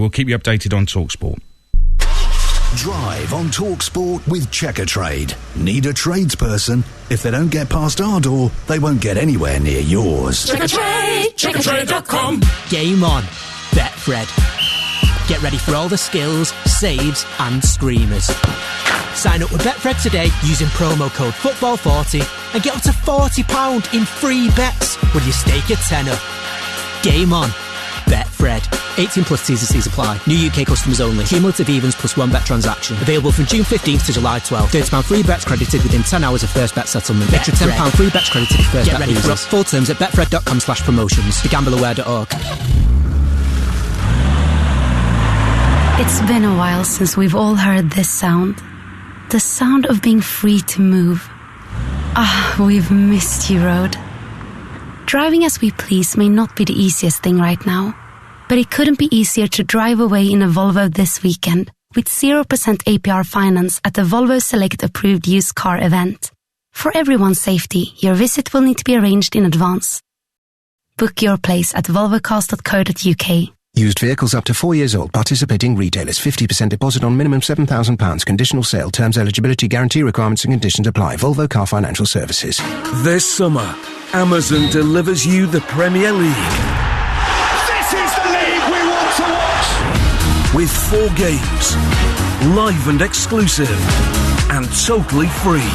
We'll keep you updated on TalkSport. Drive on TalkSport with Checkatrade. Need a tradesperson? If they don't get past our door, they won't get anywhere near yours. Checkatrade, checkatrade.com. Game on. Betfred. Get ready for all the skills, saves and screamers. Sign up with Betfred today using promo code FOOTBALL40 and get up to £40 in free bets when you stake a tenner. Game on. Betfred. 18 plus T's and C's apply. New UK customers only. Cumulative evens plus one bet transaction. Available from June 15th to July 12th. £30 free bets credited within 10 hours of first bet settlement. Extra £10 free bets credited if first bet loses. Full terms at betfred.com/promotions. BeGambleAware.org. It's been a while since we've all heard this sound. The sound of being free to move. Ah, we've missed you, road. Driving as we please may not be the easiest thing right now, but it couldn't be easier to drive away in a Volvo this weekend with 0% APR finance at the Volvo Select Approved Used Car event. For everyone's safety, your visit will need to be arranged in advance. Book your place at volvocars.co.uk. Used vehicles up to 4 years old. Participating retailers. 50% deposit on minimum £7,000. Conditional sale. Terms, eligibility, guarantee requirements and conditions apply. Volvo Car Financial Services. This summer, Amazon delivers you the Premier League. This is the league we want to watch. With 4 games, live and exclusive, and totally free.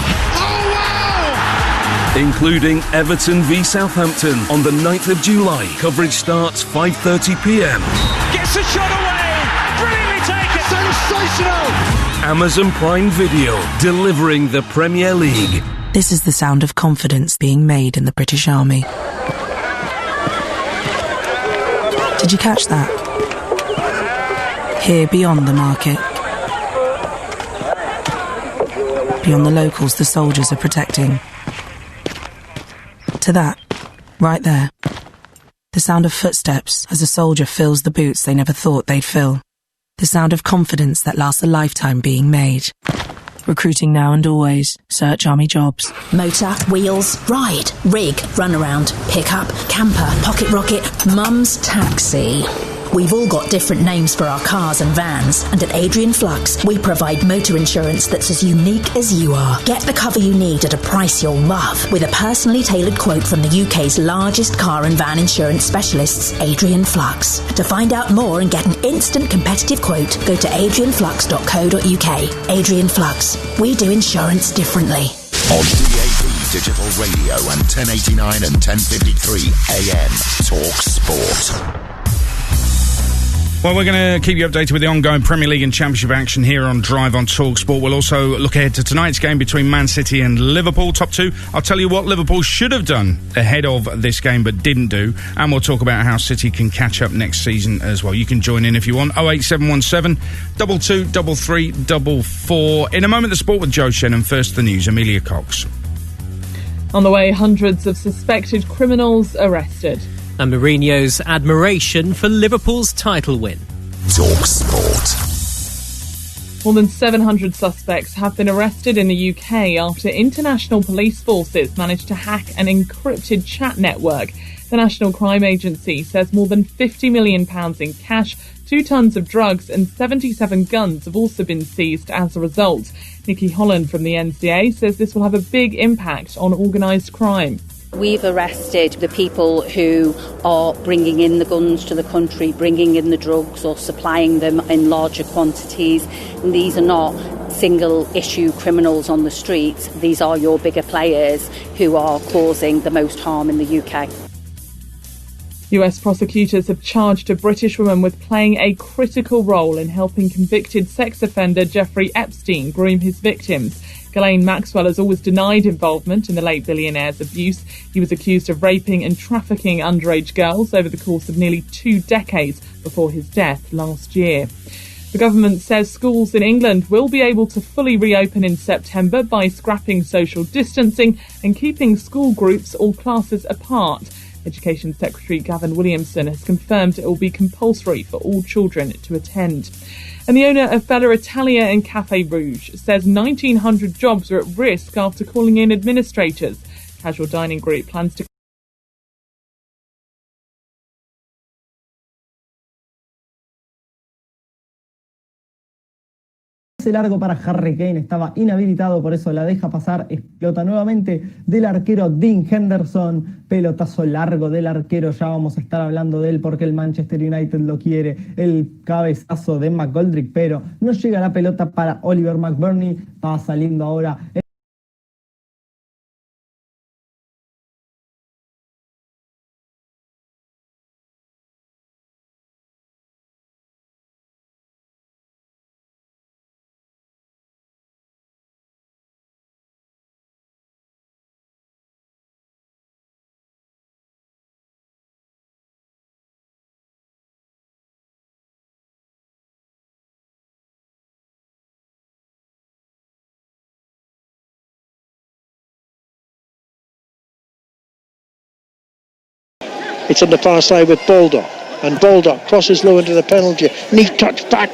Including Everton v Southampton on the 9th of July. Coverage starts 5:30pm. Gets a shot away. Brilliantly taken. Sensational. Amazon Prime Video, delivering the Premier League. This is the sound of confidence being made in the British Army. Did you catch that? Here beyond the market. Beyond the locals the soldiers are protecting. To that, right there, the sound of footsteps as a soldier fills the boots they never thought they'd fill. The sound of confidence that lasts a lifetime being made. Recruiting now and always. Search Army jobs. Motor, wheels, ride, rig, runaround, pickup, camper, pocket rocket, mum's taxi. We've all got different names for our cars and vans, and at Adrian Flux, we provide motor insurance that's as unique as you are. Get the cover you need at a price you'll love, with a personally tailored quote from the UK's largest car and van insurance specialists, Adrian Flux. To find out more and get an instant competitive quote, go to adrianflux.co.uk. Adrian Flux. We do insurance differently. On DAB Digital Radio and 1089 and 1053 AM. Talk Sport. Well, we're going to keep you updated with the ongoing Premier League and Championship action here on Drive on TalkSport. We'll also look ahead to tonight's game between Man City and Liverpool, top 2. I'll tell you what Liverpool should have done ahead of this game but didn't do. And we'll talk about how City can catch up next season as well. You can join in if you want. 08717 223344. In a moment, the sport with Joe Shannon. First, the news. Amelia Cox. On the way, hundreds of suspected criminals arrested. And Mourinho's admiration for Liverpool's title win. Talk Sport. More than 700 suspects have been arrested in the UK after international police forces managed to hack an encrypted chat network. The National Crime Agency says more than £50 million in cash, 2 tons of drugs and 77 guns have also been seized as a result. Nikki Holland from the NCA says this will have a big impact on organised crime. We've arrested the people who are bringing in the guns to the country, bringing in the drugs or supplying them in larger quantities. And these are not single-issue criminals on the streets. These are your bigger players who are causing the most harm in the UK. US prosecutors have charged a British woman with playing a critical role in helping convicted sex offender Jeffrey Epstein groom his victims. Ghislaine Maxwell has always denied involvement in the late billionaire's abuse. He was accused of raping and trafficking underage girls over the course of nearly 2 decades before his death last year. The government says schools in England will be able to fully reopen in September by scrapping social distancing and keeping school groups or classes apart. Education Secretary Gavin Williamson has confirmed it will be compulsory for all children to attend. And the owner of Bella Italia and Café Rouge says 1,900 jobs are at risk after calling in administrators. Casual Dining Group plans to Pase largo para Harry Kane, estaba inhabilitado, por eso la deja pasar. Explota nuevamente del arquero Dean Henderson. Pelotazo largo del arquero, ya vamos a estar hablando de él porque el Manchester United lo quiere. El cabezazo de McGoldrick, pero no llega la pelota para Oliver McBurnie. Va saliendo ahora. It's on the far side with Baldock, and Baldock crosses low into the penalty. Neat touch back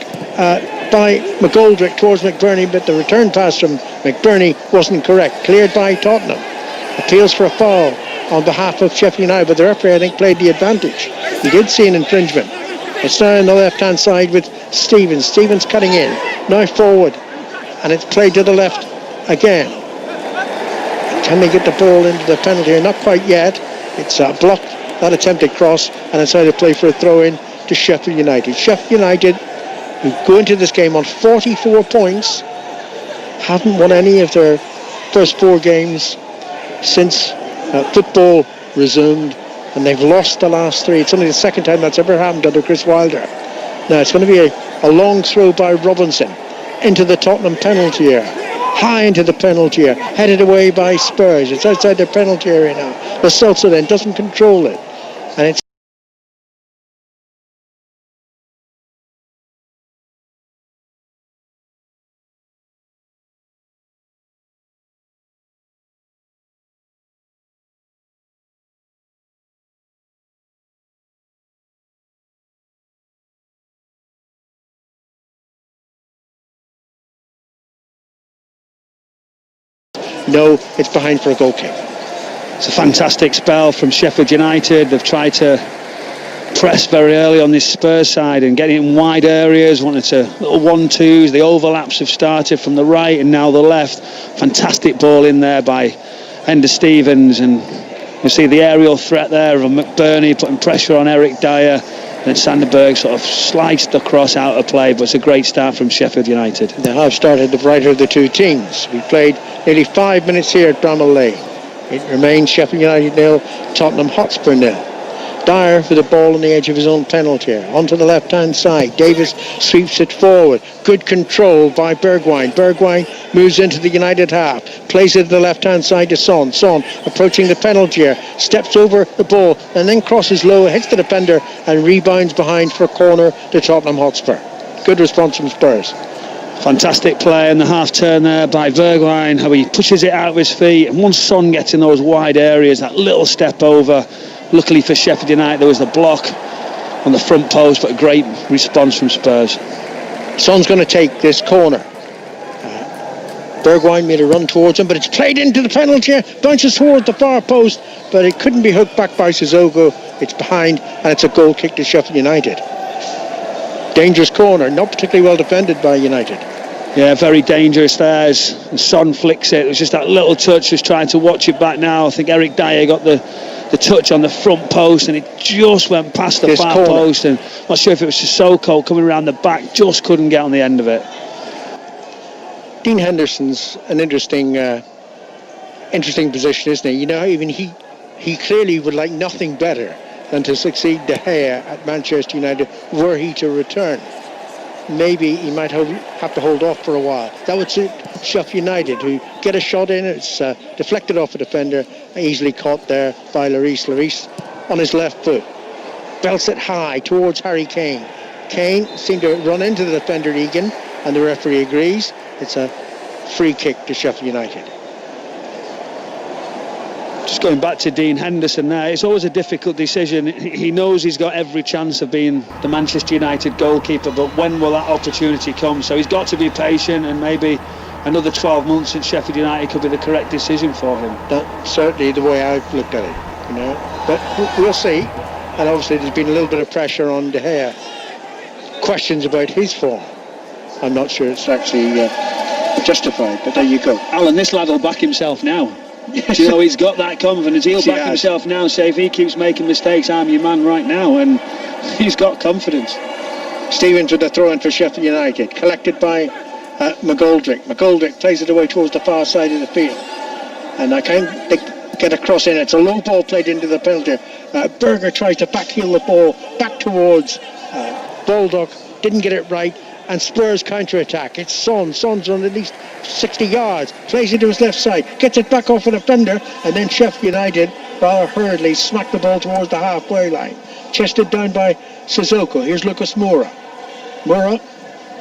by McGoldrick towards McBurnie, but the return pass from McBurnie wasn't correct. Cleared by Tottenham. Appeals for a foul on behalf of Sheffield United, but the referee, I think, played the advantage. He did see an infringement. It's now on the left-hand side with Stevens. Stevens cutting in, now forward, and it's played to the left again. Can they get the ball into the penalty area? Not quite yet. It's blocked. That attempted cross, and it's now to play for a throw-in to Sheffield United. Sheffield United, who go into this game on 44 points, haven't won any of their first 4 games since football resumed, and they've lost the last 3. It's only the second time that's ever happened under Chris Wilder. Now it's going to be a long throw by Robinson into the Tottenham penalty area. High into the penalty area, headed away by Spurs. It's outside the penalty area now. The Seltzer then doesn't control it, and it's no, it's behind for a goal kick. It's a fantastic spell from Sheffield United. They've tried to press very early on this Spurs side and getting in wide areas, wanted to little 1-2s. The overlaps have started from the right and now the left. Fantastic ball in there by Ender Stevens, and you see the aerial threat there of McBurnie putting pressure on Eric Dyer, and Sanderberg sort of sliced across out of play, but it's a great start from Sheffield United. They have started the brighter of the two teams. We played nearly 5 minutes here at Bramall Lane. It remains Sheffield United 0, Tottenham Hotspur 0. Dyer with the ball on the edge of his own penalty area. Onto the left-hand side. Davis sweeps it forward. Good control by Bergwijn. Bergwijn moves into the United half. Plays it to the left-hand side to Son. Son approaching the penalty area. Steps over the ball and then crosses low, hits the defender and rebounds behind for a corner to Tottenham Hotspur. Good response from Spurs. Fantastic play in the half turn there by Bergwijn, how he pushes it out of his feet, and once Son gets in those wide areas, that little step over. Luckily for Sheffield United, there was the block on the front post, but a great response from Spurs. Son's going to take this corner. Bergwijn made a run towards him, but it's played into the penalty area, bounces towards the far post, but it couldn't be hooked back by Sissoko. It's behind, and it's a goal kick to Sheffield United. Dangerous corner, not particularly well defended by United. Yeah, very dangerous there as Son flicks it. It was just that little touch, just trying to watch it back now. I think Eric Dyer got the touch on the front post and it just went past the far post, and I'm not sure if it was Sissoko coming around the back, just couldn't get on the end of it. Dean Henderson's an interesting position, isn't he? You know, even he clearly would like nothing better than to succeed De Gea at Manchester United were he to return. Maybe he might have to hold off for a while. That would suit Sheffield United, who get a shot in. It's deflected off a defender, easily caught there by Lloris. Lloris on his left foot belts it high towards Harry Kane. Kane seemed to run into the defender Egan, and the referee agrees. It's a free kick to Sheffield United. Just going back to Dean Henderson there, it's always a difficult decision. He knows he's got every chance of being the Manchester United goalkeeper, but when will that opportunity come? So he's got to be patient, and maybe another 12 months at Sheffield United could be the correct decision for him. That's certainly the way I've looked at it, you know. But we'll see. And obviously there's been a little bit of pressure on De Gea. Questions about his form. I'm not sure it's actually justified, but there you go. Alan, this lad will back himself now. Do you know, he's got that confidence. He'll back himself now, say if he keeps making mistakes, I'm your man right now, and he's got confidence. Stevens with the throw in for Sheffield United, collected by McGoldrick. McGoldrick plays it away towards the far side of the field, and I can't get a cross in. It's a low ball played into the penalty. Berger tries to backheel the ball back towards Baldock, didn't get it right, and Spurs counter-attack. It's Son's on at least 60 yards, plays it to his left side, gets it back off a defender, and then Sheffield United rather hurriedly smacked the ball towards the halfway line. Chested down by Sissoko. Here's Lucas Moura. Moura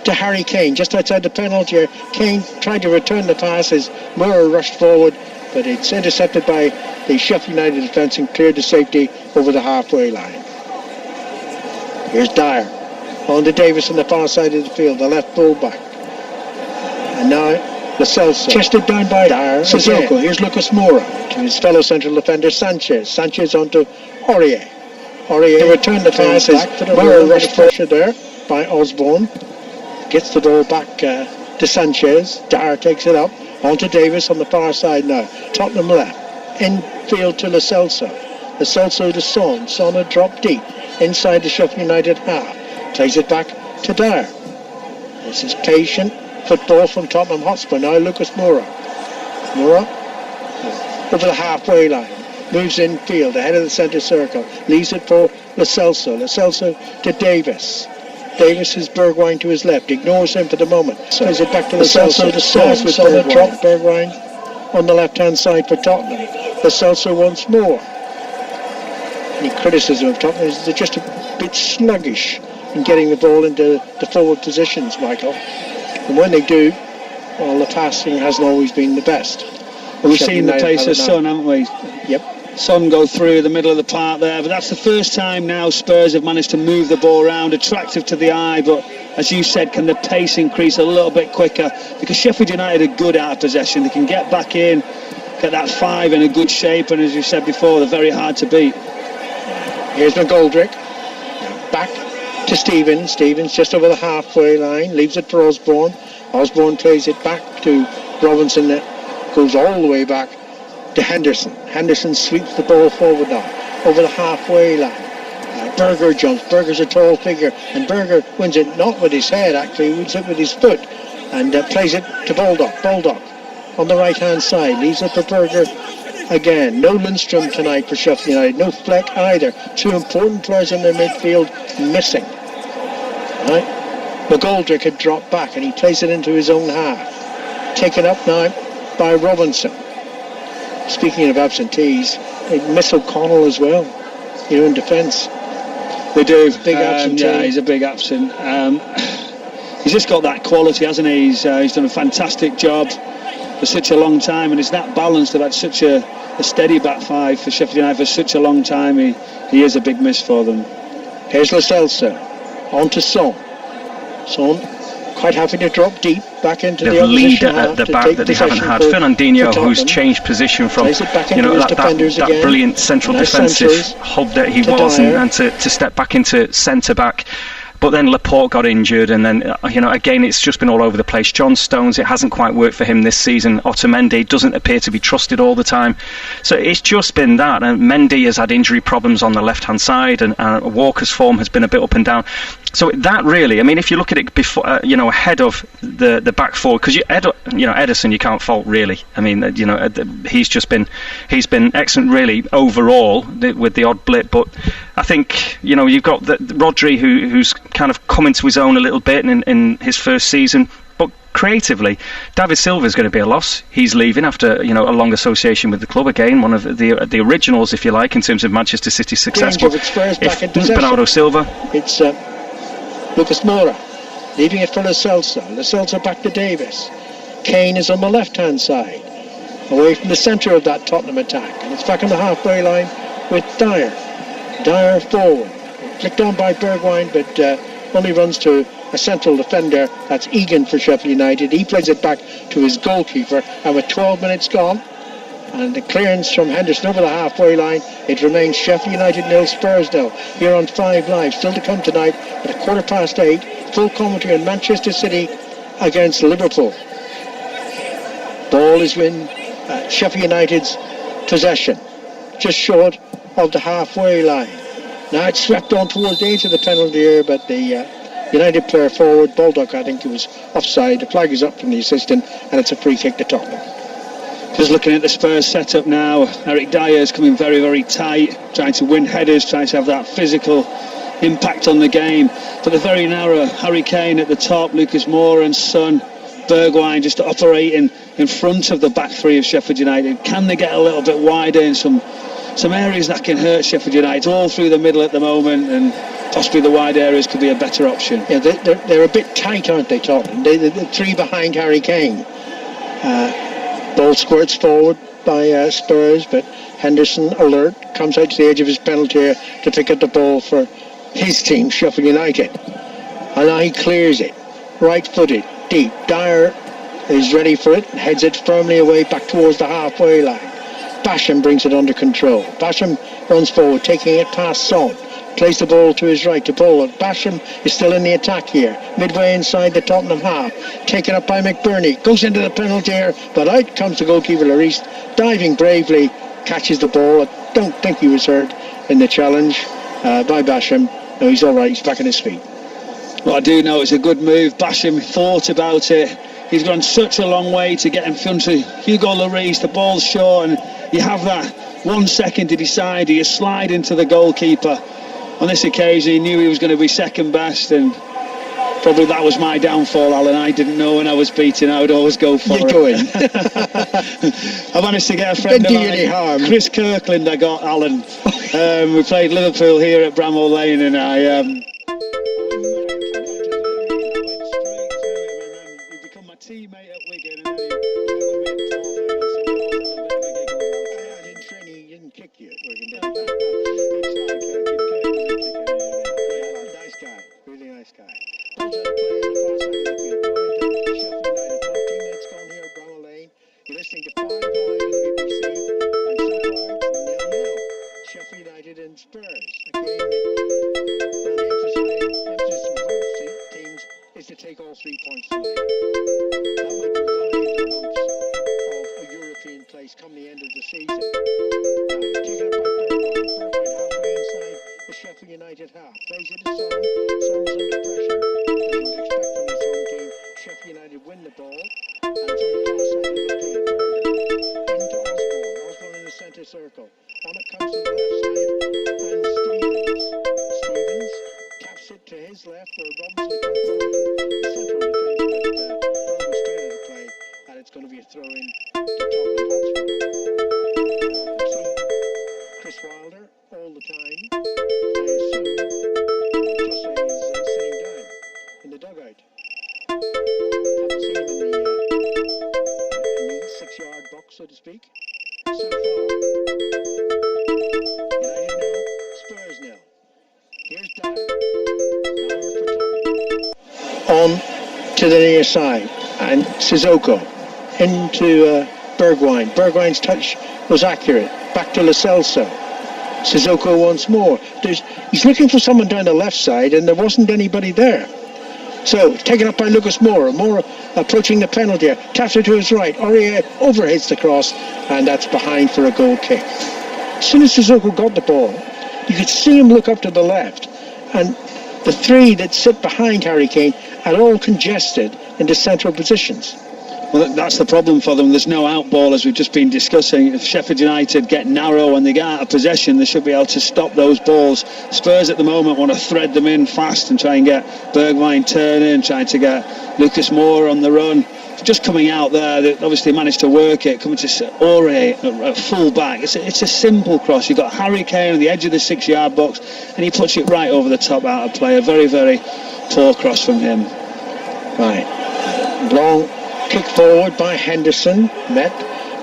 to Harry Kane, just outside the penalty area. Kane tried to return the pass as Moura rushed forward, but it's intercepted by the Sheffield United defence and cleared to safety over the halfway line. Here's Dyer. On to Davis on the far side of the field, the left full-back. And now Lo Celso. Chested down by Dyer. Sissoko. Here's Lucas Moura to his fellow central defender Sanchez. Sanchez on to Aurier. Aurier returned the pass as Moura rushed pressure there by Osborne. Gets the ball back to Sanchez. Dyer takes it up. On to Davis on the far side now. Tottenham left. Infield to Lo Celso. Lo Celso to Son. Son had dropped deep inside the Sheffield United half. Plays it back to Dyer. This is patient football from Tottenham Hotspur. Now Lucas Moura. Moura over the halfway line. Moves infield ahead of the centre circle. Leaves it for Lo Celso. Lo Celso to Davis. Davis is Bergwijn to his left. Ignores him for the moment. Plays it back to Lo Celso to Son. Son drop Bergwijn on the left-hand side for Tottenham. Lo Celso once more. Any criticism of Tottenham is they're just a bit sluggish in getting the ball into the forward positions, Michael. And when they do, well, the passing hasn't always been the best. Well, we've seen the pace of Son, haven't we? Yep. Son go through the middle of the park there, but that's the first time now Spurs have managed to move the ball around, attractive to the eye, but as you said, can the pace increase a little bit quicker? Because Sheffield United are good out of possession. They can get back in, get that five in a good shape, and as you said before, they're very hard to beat. Here's McGoldrick. Back to Stevens. Stevens just over the halfway line, leaves it for Osborne. Osborne plays it back to Robinson, that goes all the way back to Henderson. Henderson sweeps the ball forward now over the halfway line. Berger jumps. Berger's a tall figure, and Berger wins it not with his head, actually, wins it with his foot, and plays it to Baldock. Baldock on the right hand side, leaves it for Berger again. No Lundstrom tonight for Sheffield United, no Fleck either. Two important players in their midfield missing. Right. McGoldrick had dropped back and he plays it into his own half. Taken up now by Robinson. Speaking of absentees, they miss O'Connell as well, you know, in defence. They do. Big absentee. Yeah, he's a big absent. He's just got that quality, hasn't he? He's done a fantastic job for such a long time, and it's that balance. They've had such a steady back five for Sheffield United for such a long time. He is a big miss for them. Here's Lo Celso. On to Son. Son quite happy to drop deep back into the leader at the back that they haven't had. Fernandinho, who's changed position from that brilliant central defensive hub that he was, and to step back into centre back. But then Laporte got injured, and then, again, it's just been all over the place. John Stones, it hasn't quite worked for him this season. Otamendi doesn't appear to be trusted all the time. So it's just been that. And Mendy has had injury problems on the left-hand side, and Walker's form has been a bit up and down. So that really, if you look at it before, ahead of the back four, because Ederson you can't fault really. He's been excellent really overall with the odd blip, but I think you've got Rodri who's kind of come into his own a little bit in his first season. But creatively, David Silva is going to be a loss. He's leaving after a long association with the club again, one of the originals, if you like, in terms of Manchester City's success. But Bernardo Silva, it's Lucas Moura leaving it for Lo Celso. Lo Celso back to Davis. Kane is on the left-hand side, away from the centre of that Tottenham attack, and it's back on the halfway line with Dyer. Dyer forward, flicked on by Bergwijn, but only runs to a central defender. That's Egan for Sheffield United. He plays it back to his goalkeeper, and with 12 minutes gone and the clearance from Henderson over the halfway line, it remains Sheffield United 0, Spurs 0 here on 5 Live. Still to come tonight at 8:15. Full commentary on Manchester City against Liverpool. Ball is in Sheffield United's possession, just short of the halfway line. Now it's swept on towards the edge of the penalty area, but the United player forward, Baldock, I think it was offside. The flag is up from the assistant, and it's a free kick to Tottenham. Just looking at the Spurs setup now, Eric Dyer's coming very, very tight, trying to win headers, trying to have that physical impact on the game. But they're very narrow. Harry Kane at the top, Lucas Moura and Son, Bergwijn just operating in front of the back three of Sheffield United. Can they get a little bit wider in some areas that can hurt Sheffield United? All through the middle at the moment, and possibly the wide areas could be a better option. Yeah, they're a bit tight, aren't they, Tottenham? They're three behind Harry Kane. Ball squirts forward by Spurs, but Henderson, alert, comes out to the edge of his penalty area to pick up the ball for his team, Sheffield United. And now he clears it, right-footed, deep. Dyer is ready for it, heads it firmly away back towards the halfway line. Basham brings it under control. Basham runs forward, taking it past Son. Plays the ball to his right to Bullock. Basham is still in the attack here, midway inside the Tottenham half. Taken up by McBurney, goes into the penalty area, but out comes the goalkeeper Lloris, diving bravely, catches the ball. I don't think he was hurt in the challenge by Basham. No, he's all right, he's back on his feet. Well, I do know it's a good move. Basham thought about it. He's gone such a long way to get in front of Hugo Lloris. The ball's short, and you have that 1 second to decide. Do you slide into the goalkeeper? On this occasion, he knew he was going to be second best, and probably that was my downfall, Alan. I didn't know when I was beaten. I would always go for it. Going. I managed to get a friend of mine, Chris Kirkland. I got Alan. We played Liverpool here at Bramall Lane, and I become my teammate at Wigan. And in training, he didn't kick you. Nice guy, really nice guy. You're listening to 5 Live on the BBC, and so far, 0-0. Sheffield United and Spurs. A game that the emphasis for both teams is to take all 3 points tonight. That would revive the hopes of a European place come the end of the season. Taken up by Bergwijn. Bergwijn halfway inside the Sheffield United half. Plays it to Son. Son's under pressure, as you would expect from this home team. Sheffield United win the ball. And from the far side of the field, into Osborne. Osborne in the centre circle. On it comes to the left side, and Stevens taps it to his left, where Robinson comes forward to the central defence, but ball was straight into play, and it's going to be a throw-in to Tottenham Hotspur. We see Chris Wilder all the time. I assume Jose is sitting down in the dugout. Haven't seen him in the 6-yard box, so to speak. So far, United nil, Spurs nil. Here's Dyer. Dyer for Tottenham. On to the near side, and Sissoko into Bergwijn. Bergwijn's touch was accurate. Back to Lo Celso. Sissoko once more. He's looking for someone down the left side, and there wasn't anybody there. So, taken up by Lucas Moura. Moura approaching the penalty area. Taps it to his right. Aurier overhits the cross, and that's behind for a goal kick. As soon as Sissoko got the ball, you could see him look up to the left, and the three that sit behind Harry Kane are all congested into central positions. Well, that's the problem for them. There's no out ball, as we've just been discussing. If Sheffield United get narrow and they get out of possession, they should be able to stop those balls. Spurs at the moment want to thread them in fast and try and get Bergwijn turning, trying to get Lucas Moura on the run. Just coming out there, they obviously managed to work it, coming to Aurier at full back. It's a simple cross. You've got Harry Kane on the edge of the 6-yard box, and he puts it right over the top out of play. A very, very poor cross from him. Right. Long kick forward by Henderson, met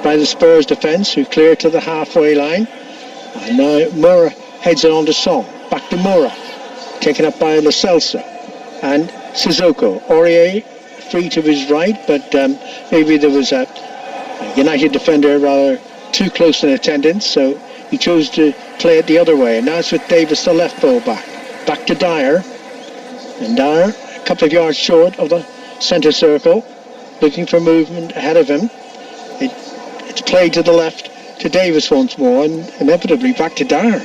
by the Spurs defence, who clear to the halfway line. And now Moura heads it on to Son. Back to Moura, taken up by Lo Celso and Sissoko. Aurier free to his right, but maybe there was a United defender rather too close in attendance, so he chose to play it the other way. And now it's with Davis, the left full back. Back to Dyer, and Dyer a couple of yards short of the centre circle, looking for movement ahead of him. It's played to the left to Davis once more, and inevitably back to Dyer,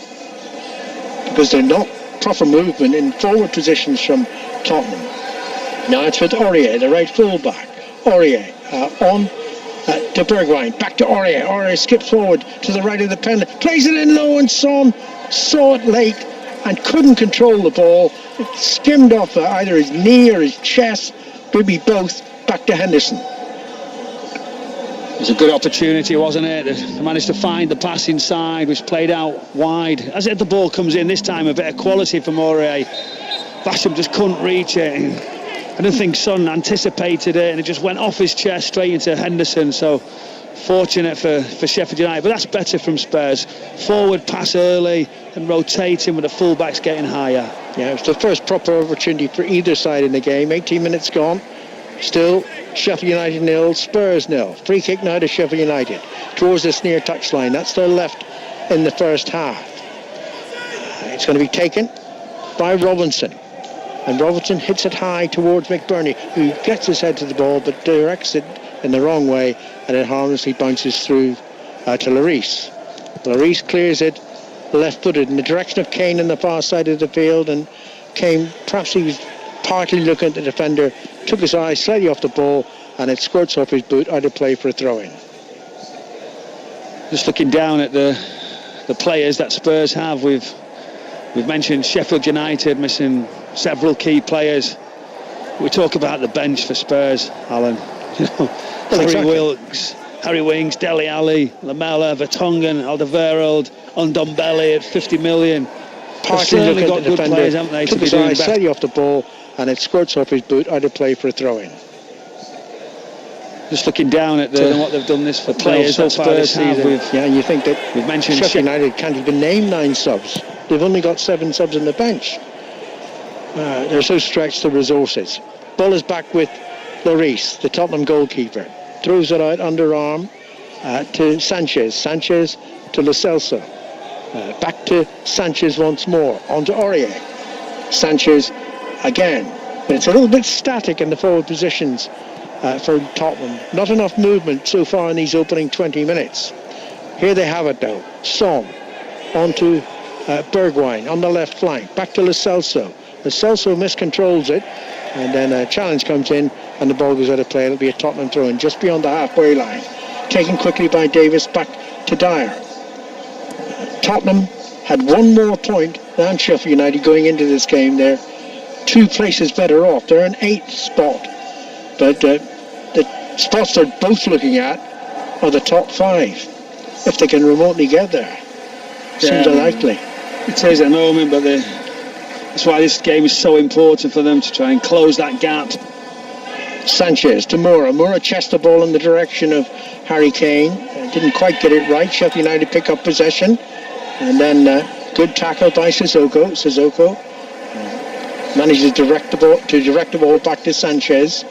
because they're not proper movement in forward positions from Tottenham. Now it's with Aurier, the right full-back. Aurier on to Bergwijn, back to Aurier. Aurier skips forward to the right of the penalty, plays it in low, and Son saw it late and couldn't control the ball. It skimmed off either his knee or his chest, maybe both. Back to Henderson. It was a good opportunity, wasn't it? They managed to find the pass inside, which played out wide. As the ball comes in this time, a bit of quality from Aurier. Basham just couldn't reach it. I don't think Son anticipated it, and it just went off his chest straight into Henderson. So fortunate for Sheffield United, but that's better from Spurs. Forward pass early and rotating with the full-backs getting higher. Yeah, it was the first proper opportunity for either side in the game. 18 minutes gone. Still Sheffield United 0, Spurs 0. Free kick now to Sheffield United towards this near touchline. That's their left in the first half. It's going to be taken by Robinson, and Robinson hits it high towards McBurney, who gets his head to the ball but directs it in the wrong way, and it harmlessly bounces through to Lloris. Lloris clears it left-footed in the direction of Kane on the far side of the field, and Kane, perhaps he was partly looking at the defender, took his eye slightly off the ball, and it squirts off his boot out of play for a throw-in. Just looking down at the players that Spurs have, we've mentioned Sheffield United missing several key players. We talk about the bench for Spurs, Alan. Harry Wilkes, Harry Winks, Dele Alli, Lamela, Vertonghen, Alderweireld, Ndombele at 50 million. Partly certainly looking got at the good defender, players, haven't they? took his eye slightly off the ball, and it squirts off his boot out of play for a throw-in. Just looking down at what they've done this for players so far this season. And you think that we've mentioned Sheffield United can't even name 9 subs. They've only got 7 subs on the bench. They're so stretched the resources. Ball is back with Lloris, the Tottenham goalkeeper. Throws it out underarm to Sanchez. Sanchez to Lo Celso. Back to Sanchez once more. On to Aurier. Sanchez again. But it's a little bit static in the forward positions for Tottenham. Not enough movement so far in these opening 20 minutes. Here they have it though. Son on to Bergwijn on the left flank. Back to Lo Celso. Lo Celso miscontrols it, and then a challenge comes in and the ball goes out of play. It'll be a Tottenham throw-in just beyond the halfway line. Taken quickly by Davis, back to Dyer. Tottenham had 1 more point than Sheffield United going into this game. They're 2 places better off. They're in 8th spot. But the spots they're both looking at are the top 5. If they can remotely get there. Seems unlikely. It is at the moment, but that's why this game is so important for them, to try and close that gap. Sanchez to Moura. Moura chests the ball in the direction of Harry Kane. Didn't quite get it right. Sheffield United pick up possession. And then good tackle by Sissoko. Sissoko manages to direct the ball back to Sanchez.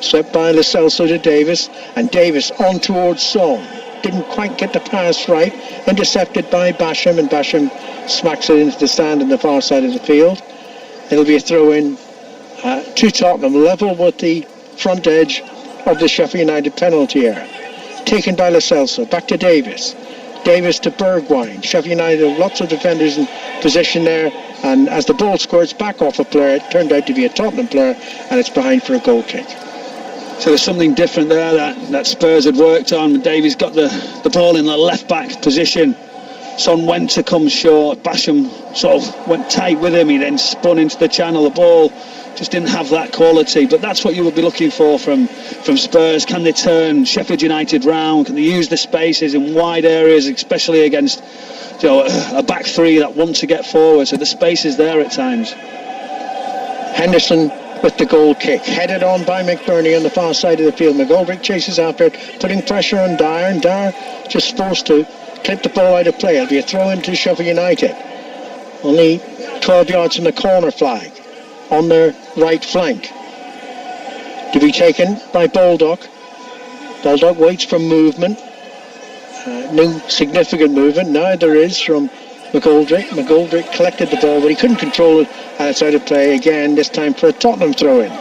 Swept by Lo Celso to Davis. And Davis on towards Son. Didn't quite get the pass right. Intercepted by Basham, and Basham smacks it into the stand on the far side of the field. It'll be a throw-in to Tottenham, level with the front edge of the Sheffield United penalty area. Taken by Lo Celso, back to Davis. Davis to Bergwijn. Sheffield United have lots of defenders in position there, and as the ball squirts back off a player, it turned out to be a Tottenham player, and it's behind for a goal kick. So there's something different there that Spurs had worked on. Davies got the ball in the left-back position. Son went to come short. Basham sort of went tight with him. He then spun into the channel. The ball just didn't have that quality. But that's what you would be looking for from Spurs. Can they turn Sheffield United round? Can they use the spaces in wide areas, especially against a back 3 that want to get forward? So the space is there at times. Henderson with the goal kick, headed on by McBurney on the far side of the field. McGoldrick chases after it, putting pressure on Dyer, and Dyer just forced to clip the ball out of play. It'll be a throw into Sheffield United. Only 12 yards from the corner flag on their right flank. To be taken by Baldock. Baldock waits for movement. No significant movement. Now there is from McGoldrick. McGoldrick collected the ball, but he couldn't control it, and it's out of play again, this time for a Tottenham throw-in.